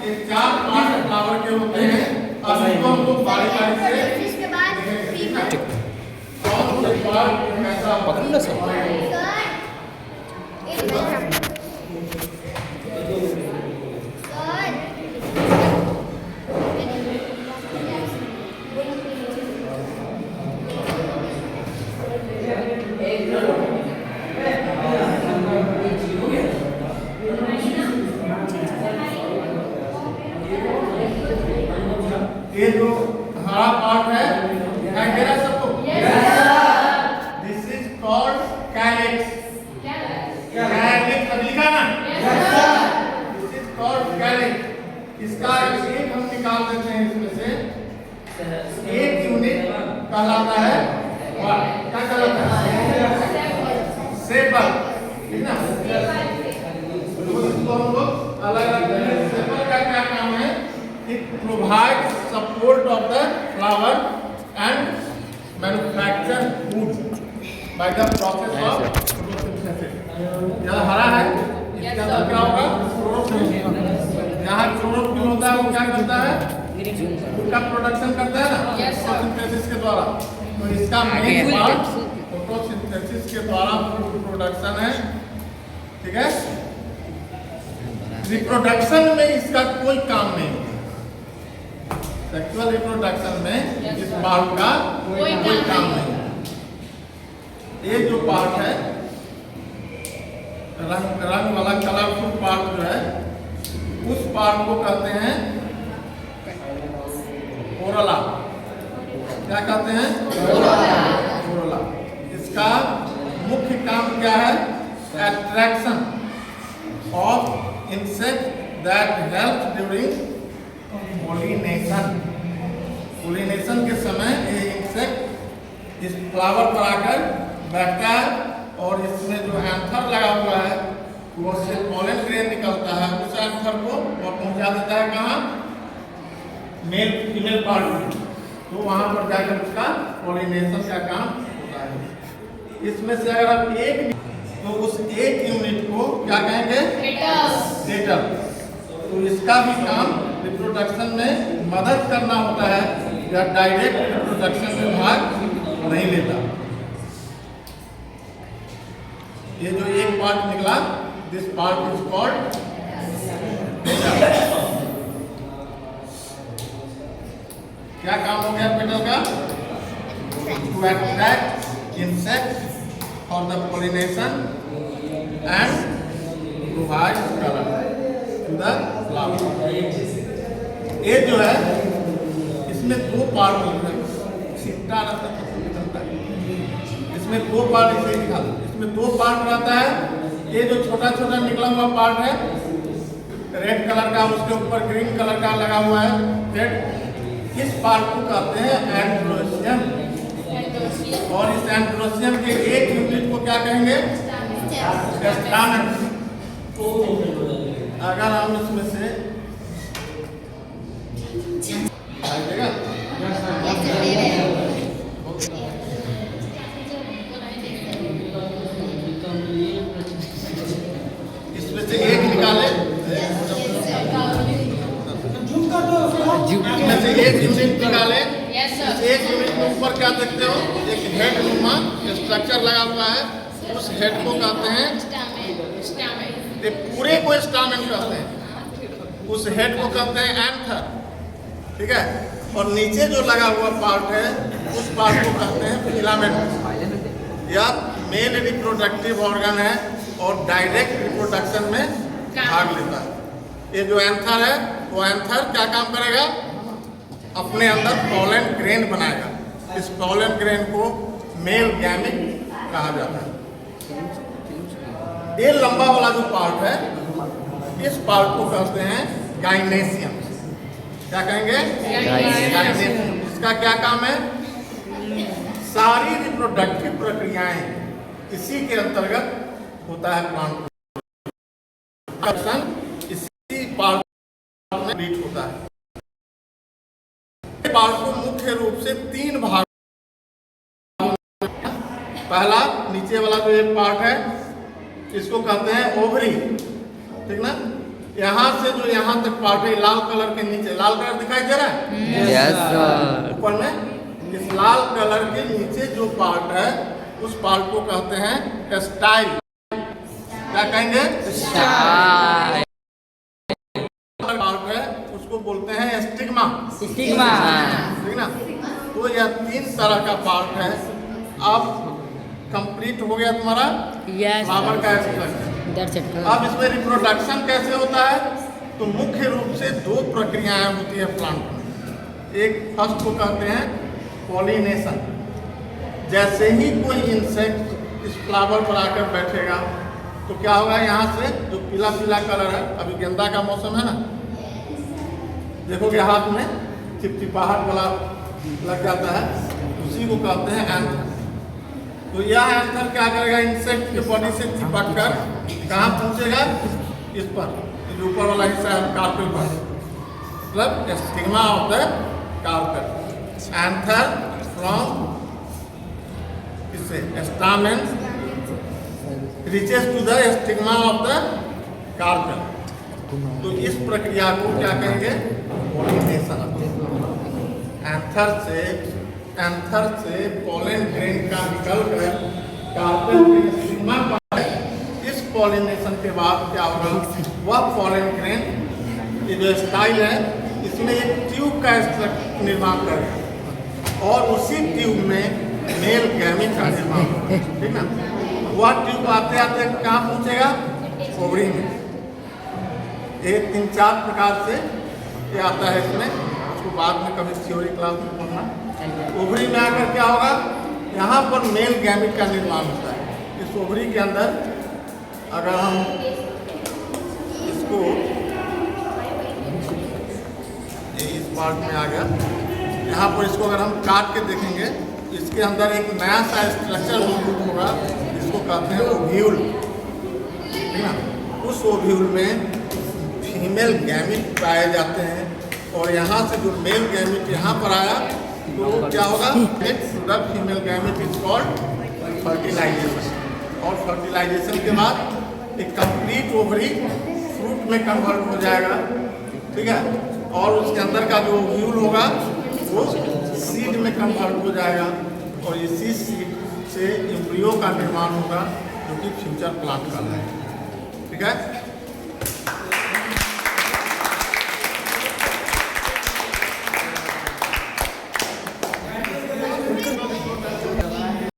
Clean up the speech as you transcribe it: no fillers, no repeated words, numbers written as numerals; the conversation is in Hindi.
ये 4 पार्ट फ्लावर के होते हैं। अब इसको हम लोग बारी-बारी से इसके बाद कौन से पार्ट कैसा पकड़ लो सर। ये जो हरा पार्ट है दिखाई दे रहा है सबको? This is called calyx. Calyx अब लिखा ना? This is called calyx. इसका एक हम निकाल देते हैं इसमें से एक यूनिट कहलाता है क्या कहलाता है? सेपल। ठीक ना? तो इसको हम लोग अलग-अलग सेपल का क्या काम है? It provides support of the flower and manufacture food by the process of photosynthesis. यह हरा है, इसके अंदर क्या होगा? क्लोरोफिल। जहाँ क्लोरोफिल होता है वो क्या करता है? फूड का प्रोडक्शन करता है ना फोटोसिंथेसिस के द्वारा। तो इसका मेन पार्ट फोटोसिंथेसिस के द्वारा फूड प्रोडक्शन है। ठीक है? रिप्रोडक्शन में इसका कोई काम नहीं है। सेक्सुअल रिप्रोडक्शन में इस पार्ट का कोई काम नहीं है। ये जो पार्ट है रंग वाला कलरफुल पार्ट जो है उस पार्ट को कहते हैं कोरोला। क्या कहते हैं? कोरोला। इसका मुख्य काम क्या है? Attraction of insect that help during pollination के समय ये इंसेक्ट इस फ्लावर पर आकर बैठता है और इसमें जो एंथर लगा हुआ है वो से पॉलन ग्रेन निकलता है। उस एंथर को वो पहुंचा देता है कहाँ? मेल फीमेल पार्ट में। तो वहां पर जाकर उसका पोलिनेशन का काम होता है। इसमें से अगर आप एक तो उस एक यूनिट को क्या कहेंगे? पेटल। तो इसका भी काम रिप्रोडक्शन में मदद करना होता है या डायरेक्ट रिप्रोडक्शन में भाग नहीं लेता। ये जो एक पार्ट निकला दिस पार्ट इज कॉल्ड क्या काम हो गया पेटल का? To attract insect for the pollination and provide colour to the flower. ये जो है इसमें दो पार्ट होते हैं। सिट्टा रहता है, इसमें दो पार्ट इसे दिखा दो। इसमें दो पार्ट रहता है। ये जो छोटा छोटा निकला हुआ पार्ट है रेड कलर का, उसके ऊपर ग्रीन कलर का लगा हुआ है हेड। इस पार्ट को कहते हैं एंड्रोसियम। और इस एंड्रोसियम के एक यूनिट को क्या कहेंगे? स्टामेन। अगर हम इसमें से इसमें से एक निकाले, इसमें से एक यूनिट निकाले। एक यूनिट के ऊपर क्या देखते हो? एक हेड नुमा स्ट्रक्चर लगा हुआ है। उस हेड को कहते हैं ये पूरे को स्टामेन कहते हैं। उस हेड को कहते हैं एंथर। ठीक है? और नीचे जो लगा हुआ पार्ट है उस पार्ट को कहते हैं फिलामेंट। या मेल रिप्रोडक्टिव ऑर्गन है और डायरेक्ट रिप्रोडक्शन में भाग लेता है। ये जो एंथर है वो एंथर क्या काम करेगा? अपने अंदर पॉलन ग्रेन बनाएगा। इस पॉलन ग्रेन को मेल गैमिट कहा जाता है। ये लंबा वाला जो पार्ट है इस पार्ट को कहते हैं गाइनेसियम। क्या कहेंगे? गाइनेसियम। इसका क्या काम है? सारी रिप्रोडक्टिव प्रक्रियाएं इसी के अंतर्गत होता है। प्लांट इसी पार्ट में रीच होता है। पार्ट को मुख्य रूप से तीन भाग, पहला नीचे वाला जो एक पार्ट है इसको कहते हैं ओवरी। ठीक ना? यहाँ से जो यहाँ तक पार्ट है लाल कलर के नीचे, लाल कलर दिखाई दे रहा है यस सर। ऊपर में, इस लाल कलर के नीचे जो पार्ट है उस पार्ट को कहते हैं स्टाइल। क्या कहेंगे? स्टाइल। पार्ट है उसको बोलते हैं स्टिग्मा। स्टिग्मा। ठीक ना? तो यह 3 तरह का पार्ट है। अब कंप्लीट हो गया तुम्हारा फ्लावर का स्ट्रक्चर। अब इसमें रिप्रोडक्शन कैसे होता है? तो मुख्य रूप से 2 प्रक्रियाएं होती है प्लांट में। एक फर्स्ट को कहते हैं पॉलिनेशन। जैसे ही कोई इंसेक्ट इस फ्लावर पर आकर बैठेगा तो क्या होगा, यहाँ से जो पीला पीला कलर है, अभी गेंदा का मौसम है ना, देखोगे हाथ में चिपचिपाहट वाला लग जाता है, उसी को कहते हैं एंथर। तो यह एंथर क्या करेगा, इंसेक्ट के बॉडी से चिपक कर कहाँ पहुँचेगा, इस पर, जो ऊपर वाला हिस्सा है कार्पेल पर, मतलब stigma of the carpel. Anther from इससे stamen reaches to the stigma of the carpel. तो इस प्रक्रिया को क्या कहेंगे, पॉलिनेशन। एंथर से पोलन ग्रेन का निकलकर कार्पेल के स्टिग्मा पर, इस पॉलिनेशन के बाद क्या होगा, वह पोलन ग्रेन, ये जो स्टाइल है, इसमें एक ट्यूब का निर्माण करेगा और उसी ट्यूब में मेल गैमीट का निर्माण होगा। ठीक ना? वह ट्यूब आते आते कहाँ पहुँचेगा, ओवरी में। ये 3-4 प्रकार से ये आता है इसमें, उसको बाद में कभी थ्योरी क्लास में पढ़ना। ओवरी में आकर क्या होगा, यहाँ पर मेल गैमीट का निर्माण होता है। इस ओवरी के अंदर अगर हम इसको, इस पार्ट में आ गया, यहाँ पर इसको अगर हम काट के देखेंगे, इसके अंदर एक नया सा स्ट्रक्चर मौजूद होगा, इसको कहते हैं ओव्यूल। ठीक ना? उस ओव्यूल में फीमेल गैमीट पाए जाते हैं और यहाँ से जो मेल गैमीट यहाँ पर आया तो क्या होगा, female gamete is called fertilization. और फर्टिलाइजेशन के बाद एक कंप्लीट ओवरी फ्रूट में कन्वर्ट हो जाएगा। ठीक है? और उसके अंदर का जो ओव्यूल होगा वो सीड में कन्वर्ट हो जाएगा और इसी सीड से एम्ब्रियो का निर्माण होगा, जो कि फ्यूचर प्लांट का है। ठीक है?